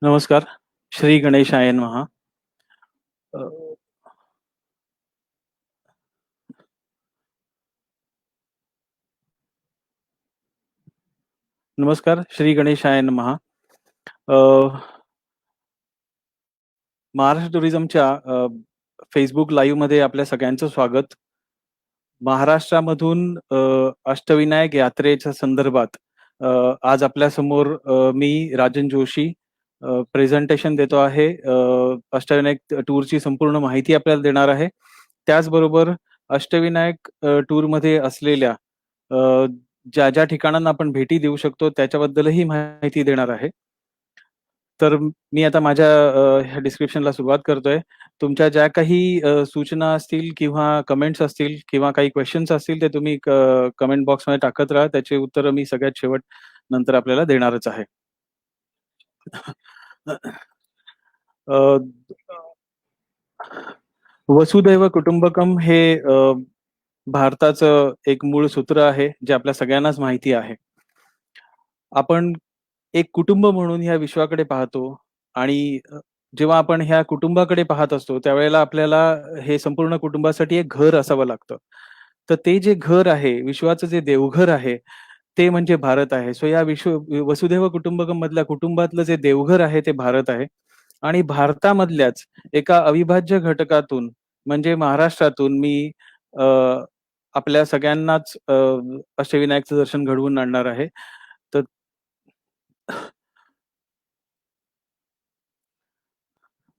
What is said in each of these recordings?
नमस्कार. श्री गणेशाय नमः. अ, नमस्कार. श्री गणेशाय नमः. अ, महाराष्ट्र टुरिझमच्या Facebook लाईव्हमध्ये आपल्या सगळ्यांचं स्वागत. महाराष्ट्रामधून अष्टविनायक यात्रेच्या संदर्भात अ, आज आपल्यासमोर मी राजन जोशी प्रेझेंटेशन देतो आहे. अष्टविनायक टूरची संपूर्ण माहिती आपल्याला देणार आहे. त्याचबरोबर अष्टविनायक टूरमध्ये असलेल्या अ, ज्या ठिकाणांना आपण भेटी देऊ शकतो त्याच्याबद्दलही माहिती देणार आहे. तर मी आता माझ्या ह्या डिस्क्रिप्शनला सुरुवात करतोय. तुमच्या ज्या काही सूचना असतील किंवा कमेंट्स असतील किंवा काही क्वेशन्स असतील ते तुम्ही कमेंट बॉक्समध्ये टाकत राहा. त्याची उत्तरं मी सगळ्यात शेवट नंतर आपल्याला देणारच आहे. अ, वसुदैव कुटुंबकम हे भारताचं एक मूळ सूत्र आहे, जे आपल्या सगळ्यांनाच माहिती आहे. आपण एक कुटुंब म्हणून ह्या विश्वाकडे पाहतो आणि जेव्हा आपण ह्या कुटुंबाकडे पाहत असतो, त्यावेळेला आपल्याला हे संपूर्ण कुटुंबासाठी एक घर असावं लागतं. तर ते जे घर आहे, विश्वाचं जे देवघर आहे, ते म्हणजे भारत आहे. सो या वसुधैव कुटुंबकम मधल्या कुटुंबातलं जे देवघर आहे, ते भारत आहे. आणि भारतामधल्याच एका अविभाज्य घटकातून म्हणजे महाराष्ट्रातून मी अ, आपल्या सगळ्यांनाच अष्टविनायकचं दर्शन घडवून आणणार आहे. तर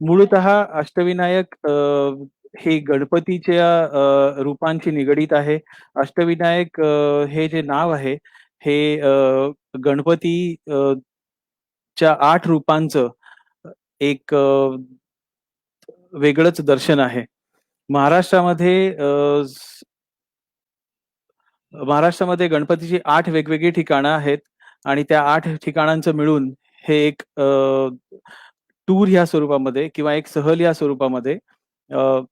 मूळतः अष्टविनायक हे गणपतीच्या रूपांशी निगडीत आहे. अष्टविनायक हे जे नाव आहे, हे गणपती च्या 8 रूपांचं एक वेगळंच दर्शन आहे. महाराष्ट्रामध्ये महाराष्ट्रामध्ये गणपतीची 8 वेगवेगळी ठिकाणं आहेत आणि त्या 8 ठिकाणांचं मिळून हे एक टूर ह्या स्वरूपामध्ये किंवा एक सहल या स्वरूपामध्ये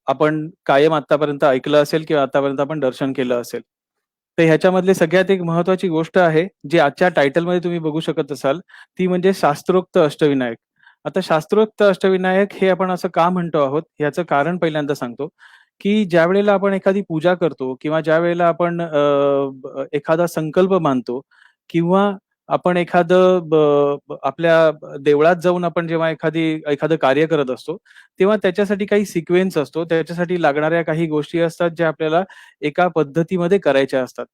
आपण कायम आत्तापर्यंत ऐकलं असेल किंवा आतापर्यंत आपण दर्शन केलं असेल. तर ह्याच्यामधली सगळ्यात एक महत्त्वाची गोष्ट आहे, जी आजच्या टायटलमध्ये तुम्ही बघू शकत असाल, ती म्हणजे शास्त्रोक्त अष्टविनायक. आता शास्त्रोक्त अष्टविनायक हे आपण असं का म्हणतो आहोत, याचं कारण पहिल्यांदा सांगतो, की ज्यावेळेला आपण एखादी पूजा करतो किंवा ज्यावेळेला आपण एखादा संकल्प मानतो किंवा आपण एखादं आपल्या देवळात जाऊन आपण जेव्हा एखादं कार्य करत असतो, तेव्हा त्याच्यासाठी काही सिक्वेन्स असतो. त्याच्यासाठी लागणाऱ्या काही गोष्टी असतात, ज्या आपल्याला एका पद्धतीमध्ये करायच्या असतात.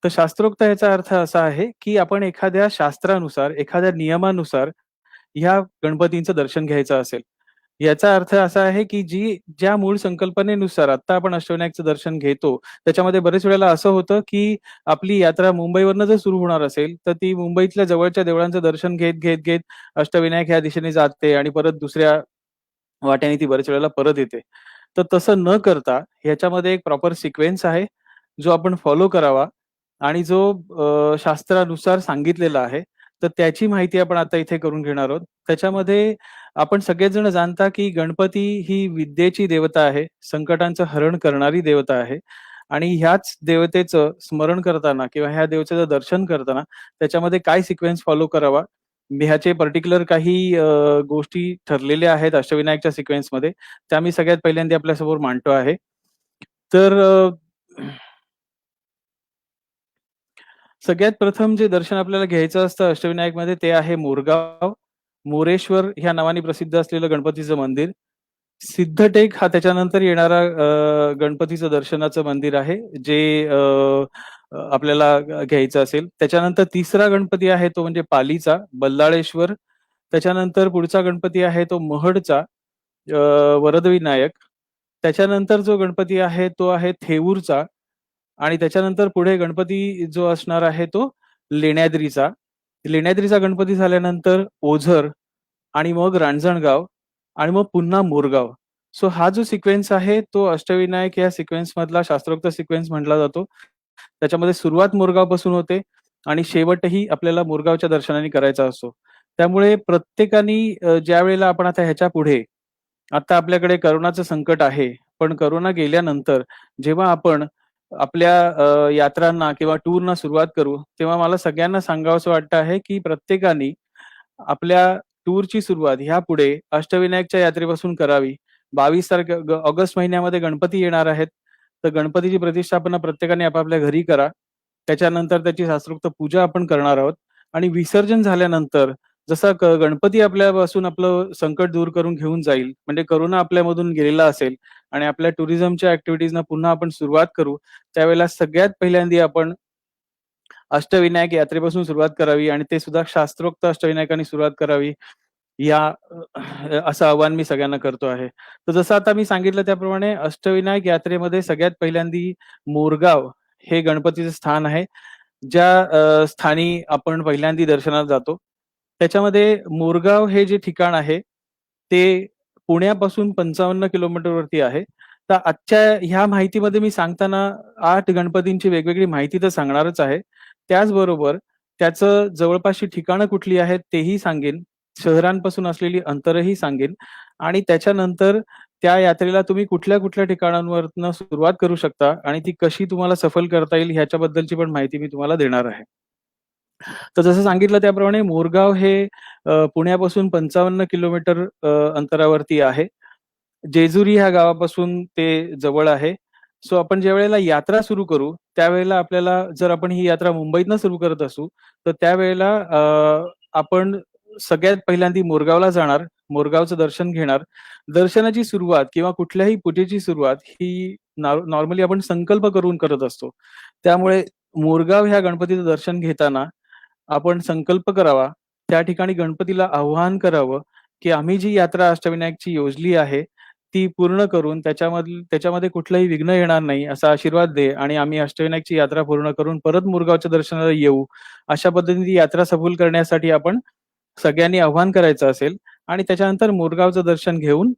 तर शास्त्रोक्त याचा अर्थ असा आहे, की आपण एखाद्या शास्त्रानुसार, एखाद्या नियमानुसार ह्या गणपतींचं दर्शन घ्यायचं असेल. याचा अर्थ असा आहे, की ज्या मूळ संकल्पनेनुसार आता आपण अष्टविनायकचं दर्शन घेतो, त्याच्यामध्ये बरेच वेळेला असं होतं, की आपली यात्रा मुंबईवरनं जर सुरू होणार असेल, तर ती मुंबईतल्या जवळच्या देवळांचं दर्शन घेत अष्टविनायक ह्या दिशेने जाते आणि परत दुसऱ्या वाटेने ती बऱ्याच वेळेला परत येते. तर तसं न करता ह्याच्यामध्ये एक प्रॉपर सिक्वेन्स आहे, जो आपण फॉलो करावा आणि जो शास्त्रानुसार सांगितलेला आहे. तर त्याची माहिती आपण आता इथे करून घेणार आहोत. त्याच्यामध्ये आपण सगळेच जण जाणता, की गणपती ही विद्येची देवता आहे, संकटांचं हरण करणारी देवता आहे आणि ह्याच देवतेचं स्मरण करताना किंवा ह्या देवतेचं दर्शन करताना त्याच्यामध्ये काय सिक्वेन्स फॉलो करावा, ह्याचे पर्टिक्युलर काही गोष्टी ठरलेल्या आहेत अष्टविनायकच्या सिक्वेन्समध्ये. त्या मी सगळ्यात पहिल्यांदा आपल्यासमोर मांडतो आहे. तर सगळ्यात प्रथम जे दर्शन आपल्याला घ्यायचं असतं अष्टविनायकमध्ये ते आहे मोरगाव. मोरेश्वर ह्या नावाने प्रसिद्ध असलेलं गणपतीचं मंदिर. सिद्धटेक हा त्याच्यानंतर येणारा गणपतीचं दर्शनाचं मंदिर आहे, जे आपल्याला घ्यायचं असेल. त्याच्यानंतर तिसरा गणपती आहे तो म्हणजे पालीचा, बल्लाळेश्वर. त्याच्यानंतर पुढचा गणपती आहे तो महडचा, अ, वरदविनायक. त्याच्यानंतर जो गणपती आहे तो आहे थेऊरचा आणि त्याच्यानंतर पुढे गणपती जो असणार आहे तो लेण्याद्रीचा. लेण्याद्रीचा गणपती झाल्यानंतर ओझर आणि मग रांजणगाव आणि मग पुन्हा मोरगाव. सो हा जो सिक्वेन्स आहे तो अष्टविनायक या सिक्वेन्स मधला शास्त्रोक्त सिक्वेन्स म्हटला जातो. त्याच्यामध्ये सुरुवात मोरगावपासून होते आणि शेवटही आपल्याला मोरगावच्या दर्शनाने करायचा असतो. त्यामुळे प्रत्येकाने ज्यावेळेला आपण आता ह्याच्या पुढे आता आपल्याकडे कोरोनाचं संकट आहे. पण कोरोना गेल्यानंतर जेव्हा आपण आपल्या यात्रांना किंवा टूरना सुरुवात करू, तेव्हा मला सगळ्यांना सांगावसं वाटतं आहे, की प्रत्येकाने आपल्या टूरची सुरुवात ह्यापुढे अष्टविनायकच्या यात्रेपासून करावी. 22 ऑगस्ट महिन्यामध्ये गणपती येणार आहेत. तर गणपतीची प्रतिष्ठापना प्रत्येकाने आपापल्या घरी करा. त्याच्यानंतर त्याची शास्त्रोक्त पूजा आपण करणार आहोत आणि विसर्जन झाल्यानंतर जसा गणपती आपल्यापासून आपलं संकट दूर करून घेऊन जाईल, म्हणजे करोना आपल्यामधून गेलेला असेल आणि आपल्या टुरिझमच्या ऍक्टिव्हिटीजना पुन्हा आपण सुरुवात करू, त्यावेळेला सगळ्यात पहिल्यांदा आपण अष्टविनायक यात्रेपासून सुरुवात करावी आणि ते सुद्धा शास्त्रोक्त अष्टविनायकांनी सुरुवात करावी. या असं आवाहन मी सगळ्यांना करतो आहे. तर जसं आता मी सांगितलं त्याप्रमाणे अष्टविनायक यात्रेमध्ये सगळ्यात पहिल्यांदी मोरगाव हे गणपतीचं स्थान आहे. ज्या स्थानी आपण पहिल्यांदा दर्शनाला जातो. त्याच्यामध्ये मोरगाव हे जे ठिकाण आहे, ते पुण्यापासून 55 किलोमीटरवरती आहे. तर आजच्या ह्या माहितीमध्ये मी सांगताना 8 गणपतींची वेगवेगळी माहिती तर सांगणारच आहे. त्याचबरोबर त्याचं जवळपासची ठिकाणं कुठली आहेत तेही सांगेन. शहरांपासून असलेली अंतरही सांगेन आणि त्याच्यानंतर त्या यात्रेला तुम्ही कुठल्या-कुठल्या ठिकाणांवरनं सुरुवात करू शकता आणि ती कशी तुम्हाला सफल करता येईल ह्याच्याबद्दलची पण माहिती मी तुम्हाला देणार आहे. तर जसं सांगितलं त्याप्रमाणे मोरगाव हे पुण्यापासून 55 किलोमीटर अंतरावरती आहे. जेजुरी ह्या गावापासून ते जवळ आहे. सो आपण ज्यावेळेला यात्रा सुरू करू, त्यावेळेला आपल्याला जर आपण ही यात्रा मुंबईतनं सुरू करत असू, तर त्यावेळेला आपण सगळ्यात पहिल्यांदा मोरगावला जाणार, मोरगावचं दर्शन घेणार. दर्शनाची सुरुवात किंवा कुठल्याही पूजेची सुरुवात ही नॉर्मली आपण संकल्प करून करत असतो. त्यामुळे मोरगाव ह्या गणपतीचं दर्शन घेताना आपण संकल्प करावा. त्या ठिकाणी गणपतीला आवाहन करावं, की आम्ही जी यात्रा अष्टविनायकची योजली आहे, ती पूर्ण करून त्याच्यामध्ये कुठलंही विघ्न येणार नाही असा आशीर्वाद दे आणि आम्ही अष्टविनायकची यात्रा पूर्ण करून परत मुरगावच्या दर्शनाला येऊ. अशा पद्धतीने ती यात्रा सफल करण्यासाठी आपण सगळ्यांनी आव्हान करायचं असेल आणि त्याच्यानंतर मोरगावचं दर्शन घेऊन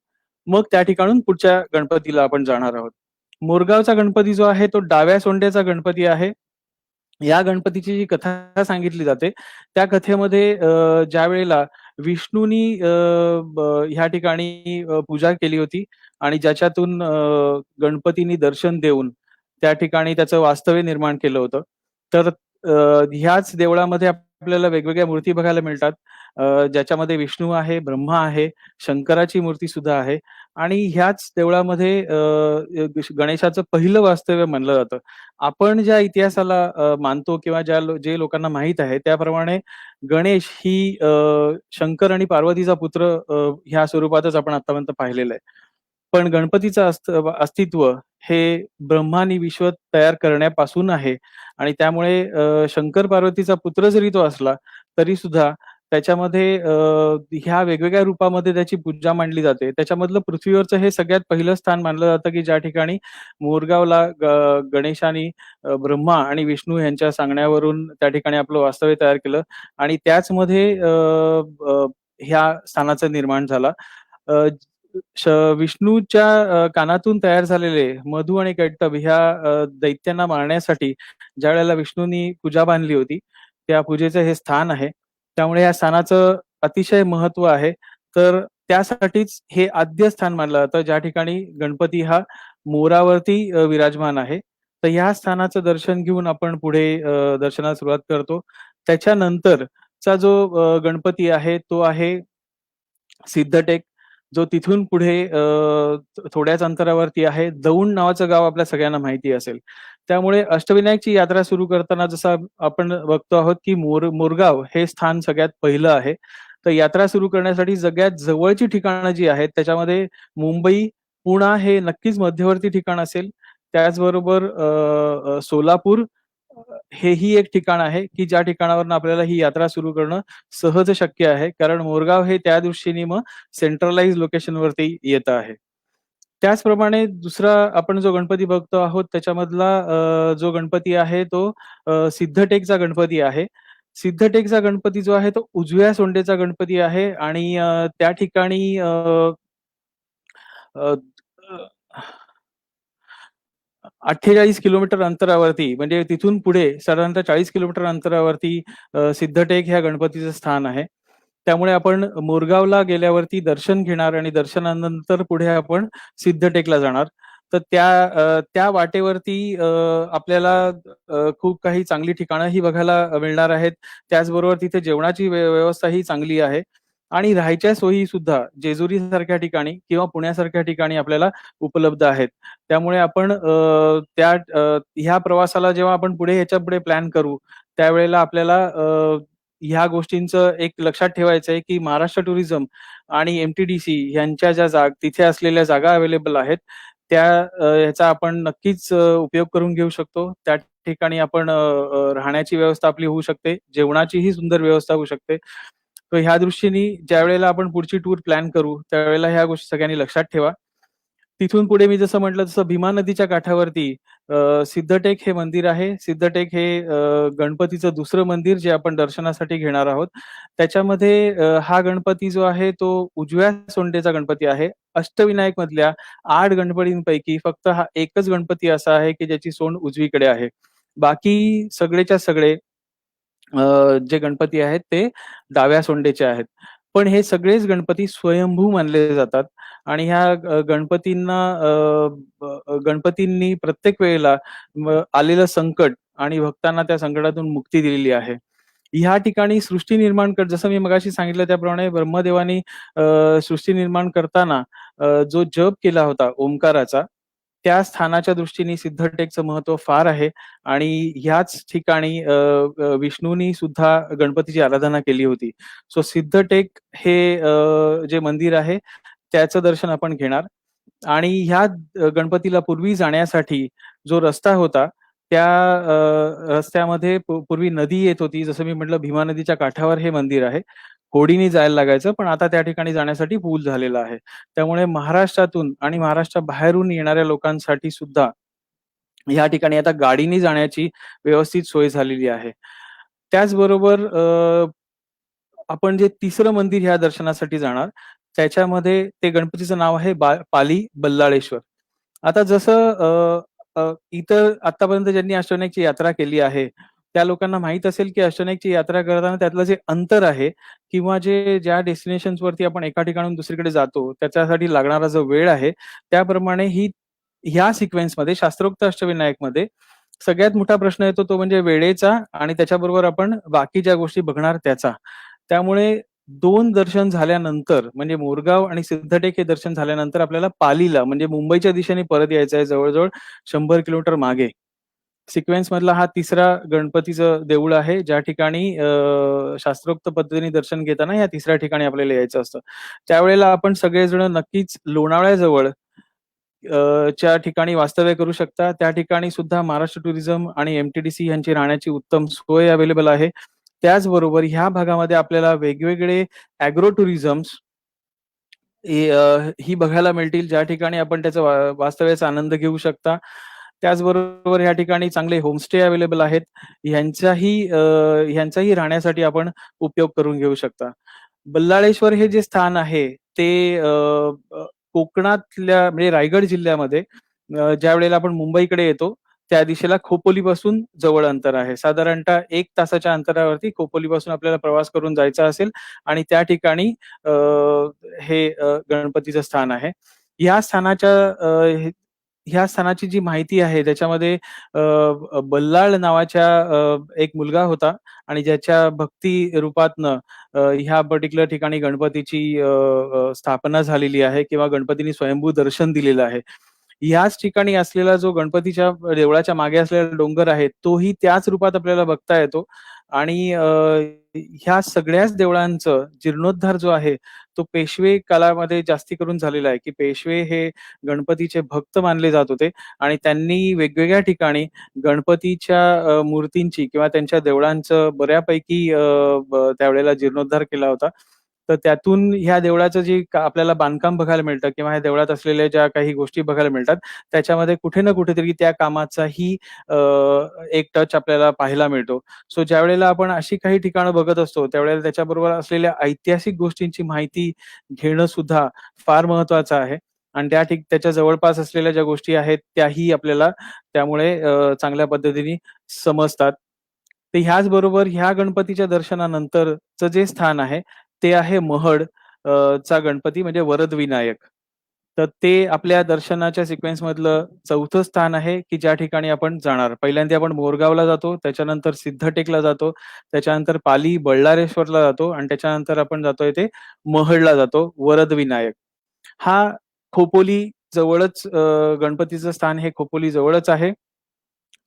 मग त्या ठिकाणून पुढच्या गणपतीला आपण जाणार आहोत. मोरगावचा गणपती जो आहे तो डाव्या सोंडेचा गणपती आहे. या गणपतीची जी कथा सांगितली जाते, त्या कथेमध्ये ज्यावेळेला विष्णूनी ह्या ठिकाणी पूजा केली होती आणि ज्याच्यातून गणपतीनी दर्शन देऊन त्या ठिकाणी त्याचं वास्तव्य निर्माण केलं होतं. तर ह्याच देवळामध्ये आपल्याला वेगवेगळ्या मूर्ती बघायला मिळतात. ज्याच्यामध्ये विष्णू आहे, ब्रह्मा आहे, शंकराची मूर्ती सुद्धा आहे आणि ह्याच देवळामध्ये गणेशाचं पहिलं वास्तव्य मानलं जातं. आपण ज्या इतिहासाला मानतो किंवा जे लोकांना माहीत आहे त्याप्रमाणे गणेश ही शंकर आणि पार्वतीचा पुत्र ह्या स्वरूपातच आपण आतापर्यंत पाहिलेलं आहे. पण गणपतीचं अस्तित्व हे ब्रह्मानी विश्व तयार करण्यापासून आहे आणि त्यामुळे शंकर पार्वतीचा पुत्र जरी तो असला, तरी सुद्धा त्याच्यामध्ये ह्या वेगवेगळ्या रूपामध्ये त्याची पूजा मांडली जाते. त्याच्यामधलं पृथ्वीवरचं हे सगळ्यात पहिलं स्थान मानलं जातं, की ज्या ठिकाणी मोरगावला गणेशानी ब्रह्मा आणि विष्णू यांच्या सांगण्यावरून त्या ठिकाणी आपलं वास्तव्य तयार केलं आणि त्याचमध्ये ह्या स्थानाचा निर्माण झाला. अ, विष्णूच्या कानातून तयार झालेले मधू आणि कैटभ ह्या दैत्यांना मारण्यासाठी ज्यावेळेला विष्णूंनी पूजा बांधली होती, त्या पूजेचं हे स्थान आहे. त्यामुळे या स्थानाचं अतिशय महत्त्व आहे. तर त्यासाठीच हे आद्य स्थान मानलं जातं, ज्या ठिकाणी गणपती हा मोरावरती विराजमान आहे. तर ह्या स्थानाचं दर्शन घेऊन आपण पुढे दर्शनाला सुरुवात करतो. त्याच्यानंतरचा जो गणपती आहे तो आहे सिद्धटेक, जो तिथून पुढे थोड्याच अंतरावरती आहे. दौंड नावाचं गाव आपल्या सगळ्यांना माहिती असेल. त्यामुळे अष्टविनायकची यात्रा सुरू करताना जसं आपण बघतो आहोत, की मोरगाव हे स्थान सगळ्यात पहिलं आहे. तर यात्रा सुरू करण्यासाठी सगळ्यात जवळची ठिकाणं जी आहेत त्याच्यामध्ये मुंबई, पुणा हे नक्कीच मध्यवर्ती ठिकाण असेल. त्याचबरोबर सोलापूर हेही एक ठिकाण आहे, की ज्या ठिकाणावरून आपल्याला ही यात्रा सुरू करणं सहज शक्य आहे. कारण मोरगाव हे त्या दृष्टीने मग सेंट्रलाइज लोकेशनवरती येत आहे. त्याचप्रमाणे दुसरा आपण जो गणपती बघतो आहोत त्याच्यामधला जो गणपती आहे तो सिद्धटेकचा गणपती आहे. सिद्धटेकचा गणपती जो आहे तो उजव्या सोंडेचा गणपती आहे आणि त्या ठिकाणी अ, अ 48 किलोमीटर अंतरावरती म्हणजे तिथून पुढे साधारणतः 40 किलोमीटर अंतरावरती सिद्धटेक ह्या गणपतीचं स्थान आहे. त्यामुळे आपण मोरगावला गेल्यावरती दर्शन घेणार आणि दर्शनानंतर पुढे आपण सिद्धटेकला जाणार. तर त्या वाटेवरती आपल्याला खूप काही चांगली ठिकाणंही बघायला मिळणार आहेत. त्याचबरोबर तिथे जेवणाची व्यवस्था ही चांगली आहे. आणि राहायच्या सोयी सुद्धा जेजुरीसारख्या ठिकाणी किंवा पुण्यासारख्या ठिकाणी आपल्याला उपलब्ध आहेत. त्यामुळे आपण ह्या प्रवासाला जेव्हा आपण पुढे ह्याच्यापुढे प्लॅन करू, त्यावेळेला आपल्याला ह्या गोष्टींचं एक लक्षात ठेवायचं आहे, की महाराष्ट्र टुरिझम आणि एम-टी-डी-सी यांच्या ज्या तिथे असलेल्या जागा अवेलेबल आहेत, ह्याचा आपण नक्कीच उपयोग करून घेऊ शकतो. त्या ठिकाणी आपण राहण्याची व्यवस्था आपली होऊ शकते, जेवणाचीही सुंदर व्यवस्था होऊ शकते. तर ह्या दृष्टीने ज्यावेळेला आपण पुढची टूर प्लॅन करू, त्यावेळेला ह्या गोष्टी सगळ्यांनी लक्षात ठेवा. तिथून पुढे मी जसं म्हटलं तसं भीमा नदीच्या काठावरती सिद्धटेक हे मंदिर आहे. सिद्धटेक हे गणपतीचं दुसरं मंदिर जे आपण दर्शनासाठी घेणार आहोत. त्याच्यामध्ये हा गणपती जो आहे तो उजव्या सोंडेचा गणपती आहे. अष्टविनायक मधल्या 8 गणपतींपैकी फक्त हा एकच गणपती असा आहे, की ज्याची सोंड उजवीकडे आहे. बाकी सगळेच्या सगळे जे गणपती आहेत ते डाव्या सोंडेचे आहेत. पण हे सगळेच गणपती स्वयंभू मानले जातात आणि ह्या गणपतींना गणपतींनी प्रत्येक वेळेला आलेलं संकट आणि भक्तांना त्या संकटातून मुक्ती दिलेली आहे. ह्या ठिकाणी सृष्टी निर्माण जसं मी मगाशी सांगितलं त्याप्रमाणे ब्रह्मदेवानी सृष्टी निर्माण करताना जो जप केला होता ओंकाराचा, त्या स्थानाच्या दृष्टीने सिद्धटेकचं महत्व फार आहे आणि ह्याच ठिकाणी विष्णूनी सुद्धा गणपतीची आराधना केली होती. सो सिद्धटेक हे जे मंदिर आहे त्याचं दर्शन आपण घेणार आणि ह्या गणपतीला पूर्वी जाण्यासाठी जो रस्ता होता त्या रस्त्यामध्ये पूर्वी नदी येत होती. जसं मी म्हटलं भीमा नदीच्या काठावर हे मंदिर आहे. होडीने जायला लागायचं, पण आता त्या ठिकाणी जाण्यासाठी पूल झालेला आहे. त्यामुळे महाराष्ट्रातून आणि महाराष्ट्राबाहेरून येणाऱ्या लोकांसाठी सुद्धा ह्या ठिकाणी आता गाडीने जाण्याची व्यवस्थित सोय झालेली आहे. त्याचबरोबर आपण जे तिसरं मंदिर ह्या दर्शनासाठी जाणार, त्याच्यामध्ये ते गणपतीचं नाव आहे पाली बल्लाळेश्वर. आता जसं इतर आतापर्यंत ज्यांनी अष्टविनायकची यात्रा केली आहे, त्या लोकांना माहीत असेल, की अष्टविनायकची यात्रा करताना त्यातलं जे अंतर आहे किंवा ज्या डेस्टिनेशन्सवरती आपण एका ठिकाणाहून दुसरीकडे जातो, त्याच्यासाठी लागणारा जो वेळ आहे, त्याप्रमाणे ह्या सिक्वेन्समध्ये शास्त्रोक्त अष्टविनायकमध्ये सगळ्यात मोठा प्रश्न येतो तो म्हणजे वेळेचा आणि त्याच्याबरोबर आपण बाकी ज्या गोष्टी बघणार त्याचा. त्यामुळे 2 दर्शन झाल्यानंतर म्हणजे मोरगाव आणि सिद्धटेक हे दर्शन झाल्यानंतर आपल्याला पालीला म्हणजे मुंबईच्या दिशेने परत यायचं आहे जवळ-जवळ 100 किलोमीटर मागे. सिक्वेन्स मधला हा तिसरा गणपतीचं देऊळ आहे, ज्या ठिकाणी शास्त्रोक्त पद्धतीने दर्शन घेताना या तिसऱ्या ठिकाणी आपल्याला यायचं असतं. त्यावेळेला आपण सगळेजण नक्कीच लोणावळ्याजवळ च्या ठिकाणी वास्तव्य करू शकता. त्या ठिकाणी सुद्धा महाराष्ट्र टुरिझम आणि एम-टी-डी-सी यांची राहण्याची उत्तम सोय अवेलेबल आहे. त्याचबरोबर ह्या भागामध्ये आपल्याला वेगवेगळे ॲग्रो टुरिझम्स ही बघायला मिळतील, ज्या ठिकाणी आपण त्याचा वास्तव्याचा आनंद घेऊ शकता. त्याचबरोबर या ठिकाणी चांगले होमस्टे अवेलेबल आहेत. ह्यांचाही राहण्यासाठी आपण उपयोग करून घेऊ शकता. बल्लाळेश्वर हे जे स्थान आहे ते कोकणातल्या म्हणजे रायगड जिल्ह्यामध्ये ज्यावेळेला आपण मुंबईकडे येतो, त्या दिशेला खोपोलीपासून जवळ अंतर आहे. साधारणतः 1 तासाच्या अंतरावरती खोपोलीपासून आपल्याला प्रवास करून जायचा असेल आणि त्या ठिकाणी हे गणपतीचं स्थान आहे. या स्थानाच्या ह्या स्थानाची जी माहिती आहे त्याच्यामध्ये बल्लाळ नावाच्या एक मुलगा होता आणि ज्याच्या भक्ती रूपातनं ह्या पर्टिक्युलर ठिकाणी गणपतीची स्थापना झालेली आहे किंवा गणपतीने स्वयंभू दर्शन दिलेलं आहे. याच ठिकाणी असलेला जो गणपतीच्या देवळाच्या मागे असलेला डोंगर आहे, तोही त्याच रूपात आपल्याला बघता येतो आणि ह्या सगळ्याच देवळांचं जीर्णोद्धार जो आहे, तो पेशवे काळामध्ये जास्ती करून झालेला आहे, की पेशवे हे गणपतीचे भक्त मानले जात होते आणि त्यांनी वेगवेगळ्या ठिकाणी गणपतीच्या मूर्तींची किंवा त्यांच्या देवळांचं बऱ्यापैकी त्यावेळेला जीर्णोद्धार केला होता. तर त्यातून ह्या देवळाचं जे आपल्याला बांधकाम बघायला मिळतं किंवा ह्या देवळात असलेल्या ज्या काही गोष्टी बघायला मिळतात, त्याच्यामध्ये कुठे ना कुठेतरी त्या कामाचाही एक टच आपल्याला पाहायला मिळतो. सो ज्यावेळेला आपण अशी काही ठिकाणं बघत असतो, त्यावेळेला त्याच्याबरोबर असलेल्या ऐतिहासिक गोष्टींची माहिती घेणं सुद्धा फार महत्वाचं आहे आणि त्याच्या जवळपास असलेल्या ज्या गोष्टी आहेत, त्याही आपल्याला त्यामुळे चांगल्या पद्धतीने समजतात. तर ह्याचबरोबर ह्या गणपतीच्या दर्शनानंतरचं जे स्थान आहे, ते आहे महड चा गणपती म्हणजे वरद विनायक. तर ते आपल्या दर्शनाच्या सिक्वेन्समधलं 4थं स्थान आहे, की ज्या ठिकाणी आपण जाणार. पहिल्यांदा आपण मोरगावला जातो, त्याच्यानंतर सिद्धटेकला जातो, त्याच्यानंतर पाली बल्लाळेश्वरला जातो आणि त्याच्यानंतर आपण जातोय ते महडला जातो, वरदविनायक. हा खोपोली जवळच गणपतीचं स्थान हे खोपोली जवळच आहे.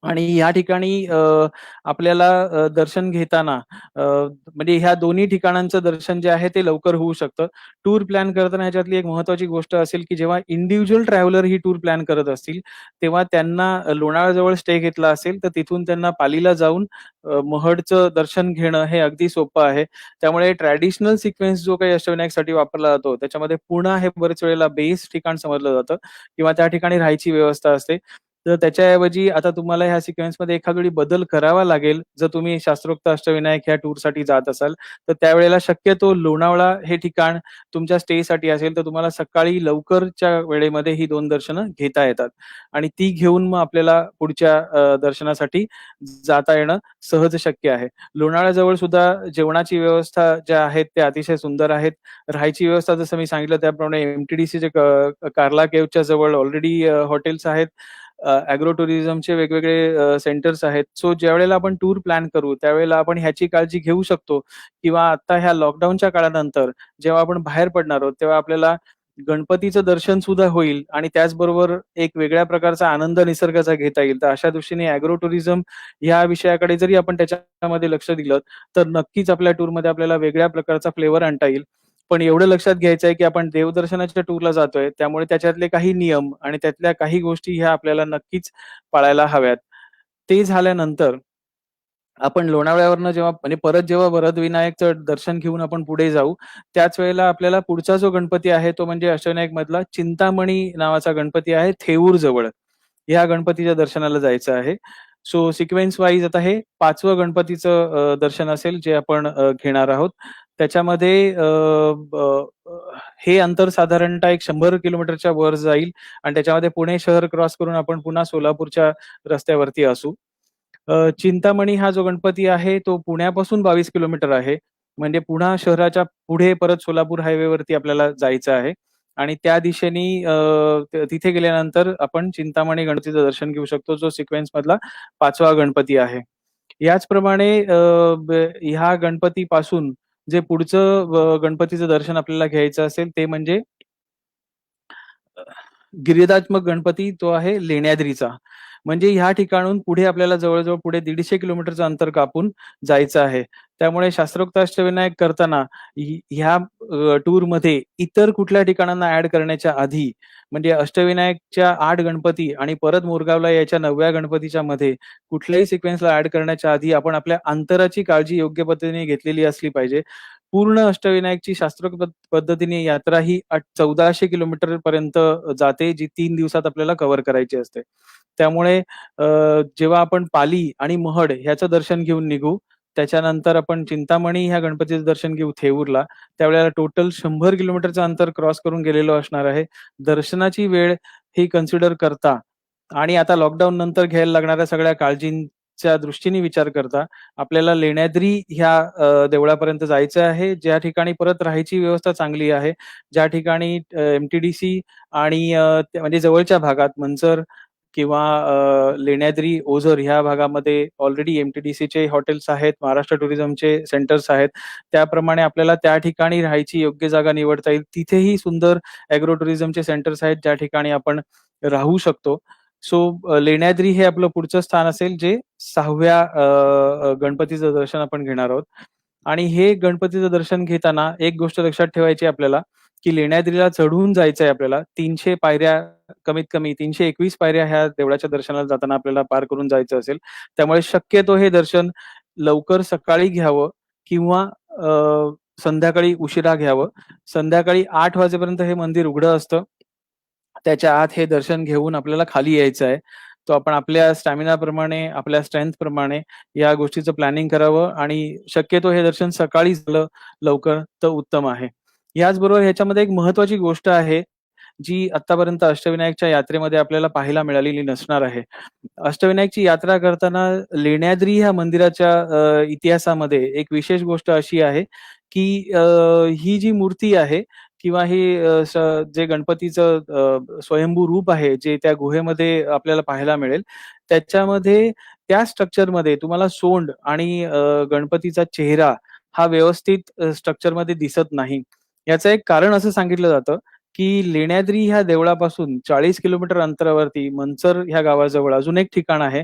आणि या ठिकाणी आपल्याला दर्शन घेताना म्हणजे ह्या दोन्ही ठिकाणांचं दर्शन जे आहे ते लवकर होऊ शकतं. टूर प्लॅन करताना ह्याच्यातली एक महत्त्वाची गोष्ट असेल, की जेव्हा इंडिव्हिज्युअल ट्रॅव्हलर ही टूर प्लॅन करत असतील, तेव्हा त्यांना लोणावळ्याजवळ स्टे घेतला असेल, तर तिथून त्यांना पालीला जाऊन महडचं दर्शन घेणं हे अगदी सोपं आहे. त्यामुळे ट्रॅडिशनल सिक्वेन्स जो काही अष्टविनायकसाठी वापरला जातो, त्याच्यामध्ये पुणा हे बरेच वेळेला बेस ठिकाण समजलं जातं किंवा त्या ठिकाणी राहायची व्यवस्था असते. तर त्याच्याऐवजी आता तुम्हाला ह्या सिक्वेन्समध्ये एखाद वेळी बदल करावा लागेल. जर तुम्ही शास्त्रोक्त अष्टविनायक ह्या टूरसाठी जात असाल, तर त्यावेळेला शक्यतो लोणावळा हे ठिकाण तुमच्या स्टेसाठी असेल, तर तुम्हाला सकाळी लवकरच्या वेळेमध्ये ही 2 दर्शनं घेता येतात आणि ती घेऊन मग आपल्याला पुढच्या दर्शनासाठी जाता येणं सहज शक्य आहे. लोणावळ्याजवळ सुद्धा जेवणाची व्यवस्था ज्या आहेत त्या अतिशय सुंदर आहेत. राहायची व्यवस्था जसं मी सांगितलं त्याप्रमाणे एम-टी-डी-सीचे कार्ला केव्हच्या जवळ ऑलरेडी हॉटेल्स आहेत. ॲग्रो टुरिझमचे वेगवेगळे सेंटर्स आहेत. सो ज्यावेळेला आपण टूर प्लॅन करू, त्यावेळेला आपण ह्याची काळजी घेऊ शकतो किंवा आता ह्या लॉकडाऊनच्या काळानंतर जेव्हा आपण बाहेर पडणार आहोत, तेव्हा आपल्याला गणपतीचं दर्शन सुद्धा होईल आणि त्याचबरोबर एक वेगळ्या प्रकारचा आनंद निसर्गाचा घेता येईल. तर अशा दृष्टीने ॲग्रो टुरिझम या विषयाकडे जरी आपण त्याच्यामध्ये लक्ष दिलं, तर नक्कीच आपल्या टूरमध्ये आपल्याला वेगळ्या प्रकारचा फ्लेवर आणता येईल. पण एवढं लक्षात घ्यायचं आहे, की आपण देवदर्शनाच्या टूरला जातोय, त्यामुळे त्याच्यातले काही नियम आणि त्यातल्या काही गोष्टी ह्या आपल्याला नक्कीच पाळायला हव्यात. ते झाल्यानंतर आपण लोणावळ्यावरनं जेव्हा म्हणजे परत जेव्हा वरदविनायकचं दर्शन घेऊन आपण पुढे जाऊ, त्याच वेळेला आपल्याला पुढचा जो गणपती आहे, तो म्हणजे अष्टविनायकमधला चिंतामणी नावाचा गणपती आहे थेऊर जवळ. ह्या गणपतीच्या दर्शनाला जायचं आहे. सो सिक्वेन्स वाईज आता हे 5वं गणपतीचं दर्शन असेल जे आपण घेणार आहोत. त्याच्यामध्ये ब हे अंतर साधारणतः एक 100 किलोमीटरच्या वर जाईल आणि त्याच्यामध्ये पुणे शहर क्रॉस करून आपण पुन्हा सोलापूरच्या रस्त्यावरती असू. चिंतामणी हा जो गणपती आहे तो पुण्यापासून 22 किलोमीटर आहे. म्हणजे पुणा शहराच्या पुढे परत सोलापूर हायवेवरती आपल्याला जायचं आहे आणि त्या दिशेने तिथे गेल्यानंतर आपण चिंतामणी गणपतीचं दर्शन घेऊ शकतो, जो सिक्वेन्समधला 5वा गणपती आहे. याचप्रमाणे ह्या गणपतीपासून जे पुढचं गणपतीचं दर्शन आपल्याला घ्यायचं असेल ते म्हणजे अ, गिरिधात्मक गणपती तो आहे लेण्याद्रीचा. म्हणजे ह्या ठिकाणाहून पुढे आपल्याला जवळ-जवळ पुढे 150 किलोमीटरचं अंतर कापून जायचं आहे. त्यामुळे शास्त्रोक्त अष्टविनायक करताना ह्या टूरमध्ये इतर कुठल्या ठिकाणांना ॲड करण्याच्या आधी म्हणजे अष्टविनायकच्या 8 गणपती आणि परत मोरगावला यायच्या 9व्या गणपतीच्या मध्ये कुठल्याही सिक्वेन्सला ॲड करण्याच्या आधी आपण आपल्या अंतराची काळजी योग्य पद्धतीने घेतलेली असली पाहिजे. पूर्ण अष्टविनायकची शास्त्रोक्त पद्धतीने यात्रा ही 1400 किलोमीटर पर्यंत जाते, जी 3 दिवसात आपल्याला कव्हर करायची असते. त्यामुळे जेव्हा आपण पाली आणि महड ह्याचं दर्शन घेऊन निघू, त्याच्यानंतर आपण चिंतामणी ह्या गणपतीचं दर्शन घेऊ थेऊरला. त्यावेळेला टोटल 100 किलोमीटरचं अंतर क्रॉस करून गेलेलो असणार आहे. दर्शनाची वेळ ही कन्सिडर करता आणि आता लॉकडाऊन नंतर घ्यायला लागणाऱ्या सगळ्या काळजींच्या दृष्टीने विचार करता आपल्याला लेण्याद्री ह्या देवळापर्यंत जायचं आहे, ज्या ठिकाणी परत राहायची व्यवस्था चांगली आहे. ज्या ठिकाणी एम-टी-डी-सी आणि म्हणजे जवळच्या भागात मंचर किंवा लेण्याद्री, ओझर ह्या भागामध्ये ऑलरेडी एम-टी-डी-सीचे हॉटेल्स आहेत, महाराष्ट्र टुरिझमचे सेंटर्स आहेत. त्याप्रमाणे आपल्याला त्या ठिकाणी राहायची योग्य जागा निवडता येईल. तिथेही सुंदर ॲग्रो टुरिझमचे सेंटर्स आहेत, ज्या ठिकाणी आपण राहू शकतो. सो लेण्याद्री हे आपलं पुढचं स्थान असेल, जे 6व्या गणपतीचं दर्शन आपण घेणार आहोत. आणि हे गणपतीचं दर्शन घेताना एक गोष्ट लक्षात ठेवायची आहे आपल्याला, की लेण्याद्रीला चढून जायचंय आपल्याला. 300 पायऱ्या कमीत कमी 321 पायऱ्या ह्या देवळाच्या दर्शनाला जाताना आपल्याला पार करून जायचं असेल. त्यामुळे शक्यतो हे दर्शन लवकर सकाळी घ्यावं किंवा संध्याकाळी उशिरा घ्यावं. संध्याकाळी 8 वाजेपर्यंत हे मंदिर उघडं असतं. त्याच्या आत हे दर्शन घेऊन आपल्याला खाली यायचं आहे. तो आपण आपल्या स्टॅमिनाप्रमाणे, आपल्या स्ट्रेंथप्रमाणे या गोष्टीचं प्लॅनिंग करावं आणि शक्यतो हे दर्शन सकाळी झालं लवकर तर उत्तम आहे. याचबरोबर ह्याच्यामध्ये एक महत्त्वाची गोष्ट आहे, जी आत्तापर्यंत अष्टविनायकच्या यात्रेमध्ये आपल्याला पाहायला मिळालेली नसणार आहे. अष्टविनायकची यात्रा करताना लेण्याद्री ह्या मंदिराच्या इतिहासामध्ये एक विशेष गोष्ट अशी आहे, की ही जी मूर्ती आहे, किंवा ही जे गणपतीचं स्वयंभू रूप आहे, जे त्या गुहेमध्ये आपल्याला पाहायला मिळेल, त्याच्यामध्ये त्या स्ट्रक्चरमध्ये तुम्हाला सोंड आणि गणपतीचा चेहरा हा व्यवस्थित स्ट्रक्चरमध्ये दिसत नाही. याचं एक कारण असं सांगितलं जातं, की लेण्याद्री ह्या देवळापासून 40 किलोमीटर अंतरावरती मंचर ह्या गावाजवळ अजून एक ठिकाण आहे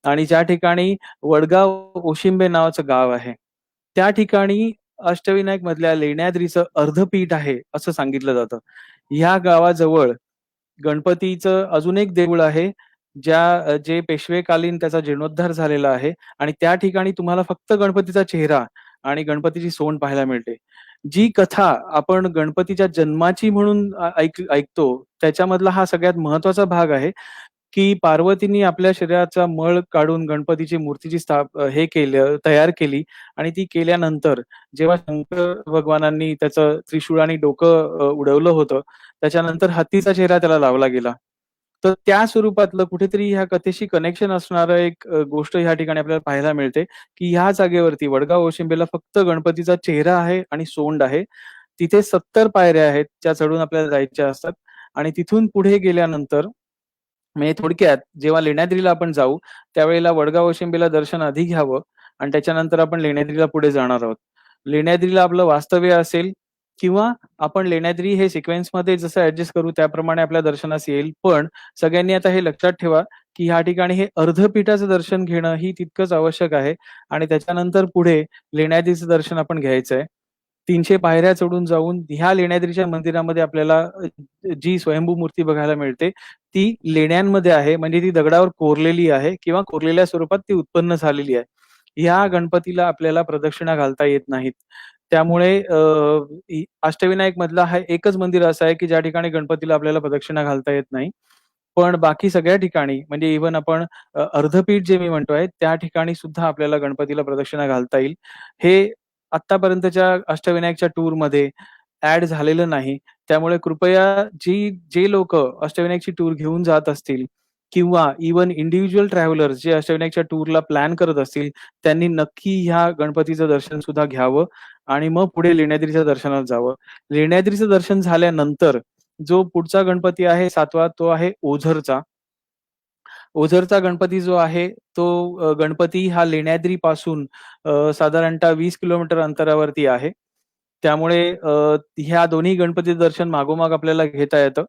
आणि ज्या ठिकाणी वडगाव ओशिंबे नावाचं गाव आहे. त्या ठिकाणी अष्टविनायक मधल्या लेण्याद्रीचं अर्धपीठ आहे, असं सांगितलं जातं. ह्या गावाजवळ गणपतीचं अजून एक देऊळ आहे, जे पेशवेकालीन त्याचा जीर्णोद्धार झालेला आहे आणि त्या ठिकाणी तुम्हाला फक्त गणपतीचा चेहरा आणि गणपतीची सोंड पाहायला मिळते. जी कथा आपण गणपतीच्या जन्माची म्हणून ऐकतो, त्याच्यामधला हा सगळ्यात महत्वाचा भाग आहे, की पार्वतींनी आपल्या शरीराचा मळ काढून गणपतीची मूर्तीची तयार केली आणि ती केल्यानंतर जेव्हा शंकर भगवानांनी त्याचं त्रिशूळाने डोकं उडवलं होतं, त्याच्यानंतर हत्तीचा चेहरा त्याला लावला गेला. तर त्या स्वरूपातलं कुठेतरी ह्या कथेशी कनेक्शन असणारं एक गोष्ट ह्या ठिकाणी आपल्याला पाहायला मिळते, की ह्या जागेवरती वडगाव ओशिंबेला फक्त गणपतीचा चेहरा आहे आणि सोंड आहे. तिथे 70 पायऱ्या आहेत, ज्या चढून आपल्याला जायच्या असतात आणि तिथून पुढे गेल्यानंतर म्हणजे थोडक्यात जेव्हा लेण्याद्रीला आपण जाऊ, त्यावेळेला वडगाव ओशिंबीला दर्शन आधी घ्यावं आणि त्याच्यानंतर आपण लेण्याद्रीला पुढे जाणार आहोत. लेण्याद्रीला आपलं वास्तव्य असेल किंवा आपण लेण्याद्री हे सिक्वेन्समध्ये जसं ॲडजस्ट करू त्याप्रमाणे आपल्या दर्शनास येईल. पण सगळ्यांनी आता हे लक्षात ठेवा, की ह्या ठिकाणी हे अर्धपीठाचं दर्शन घेणं ही तितकंच आवश्यक आहे आणि त्याच्यानंतर पुढे लेण्याद्रीचं दर्शन आपण घ्यायचंय. 300 पायऱ्या चढून जाऊन ह्या लेण्याद्रीच्या मंदिरामध्ये आपल्याला जी स्वयंभू मूर्ती बघायला मिळते, ती लेण्यांमध्ये आहे. म्हणजे ती दगडावर कोरलेली आहे किंवा कोरलेल्या स्वरूपात ती उत्पन्न झालेली आहे. ह्या गणपतीला आपल्याला प्रदक्षिणा घालता येत नाहीत. त्यामुळे अष्टविनायक मधला हा एकच मंदिर असं आहे, की ज्या ठिकाणी गणपतीला आपल्याला प्रदक्षिणा घालता येत नाही. पण बाकी सगळ्या ठिकाणी म्हणजे इव्हन आपण अर्धपीठ जे मी म्हणतोय, त्या ठिकाणी सुद्धा आपल्याला गणपतीला प्रदक्षिणा घालता येईल. हे आत्तापर्यंतच्या अष्टविनायकच्या टूरमध्ये ॲड झालेलं नाही. त्यामुळे कृपया जे लोकं अष्टविनायकची टूर घेऊन जात असतील किंवा इव्हन इंडिव्हिज्युअल ट्रॅव्हलर्स जे अष्टविनायकच्या टूरला प्लॅन करत असतील, त्यांनी नक्की ह्या गणपतीचं दर्शन सुद्धा घ्यावं आणि मग पुढे लेण्याद्रीच्या दर्शनाला जावं. लेण्याद्रीचं दर्शन झाल्यानंतर जो पुढचा गणपती आहे 7वा तो आहे ओझरचा. ओझरचा गणपती जो आहे तो गणपती हा लेण्याद्रीपासून साधारणतः 20 किलोमीटर अंतरावरती आहे. त्यामुळे ह्या दोन्ही गणपती दर्शन मागोमाग आपल्याला घेता येतं.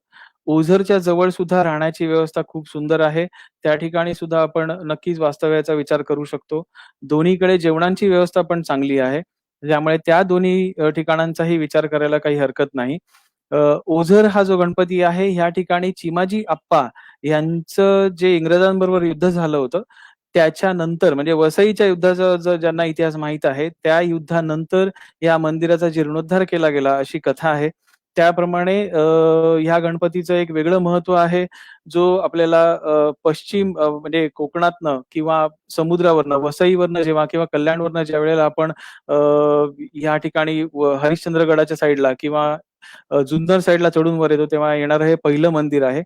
ओझरच्या जवळ सुद्धा राहण्याची व्यवस्था खूप सुंदर आहे. त्या ठिकाणी सुद्धा आपण नक्कीच वास्तव्याचा विचार करू शकतो. दोन्हीकडे जेवणाची व्यवस्था पण चांगली आहे. त्यामुळे त्या दोन्ही ठिकाणांचाही विचार करायला काही हरकत नाही. ओझर हा जो गणपती आहे, ह्या ठिकाणी चिमाजी अप्पा यांचं जे इंग्रजांबरोबर युद्ध झालं होतं, त्याच्यानंतर म्हणजे वसईच्या युद्धाचा ज्यांना इतिहास माहीत आहे, त्या युद्धानंतर या मंदिराचा जीर्णोद्धार केला गेला अशी कथा आहे. त्याप्रमाणे ह्या गणपतीचं एक वेगळं महत्त्व आहे, जो आपल्याला पश्चिम म्हणजे कोकणातनं किंवा समुद्रावरनं, वसईवरनं जेव्हा किंवा कल्याणवरनं ज्यावेळेला आपण ह्या ठिकाणी हरिश्चंद्रगडाच्या साईडला किंवा जुन्नर साईडला चढून वर येतो, तेव्हा येणारं हे पहिलं मंदिर आहे.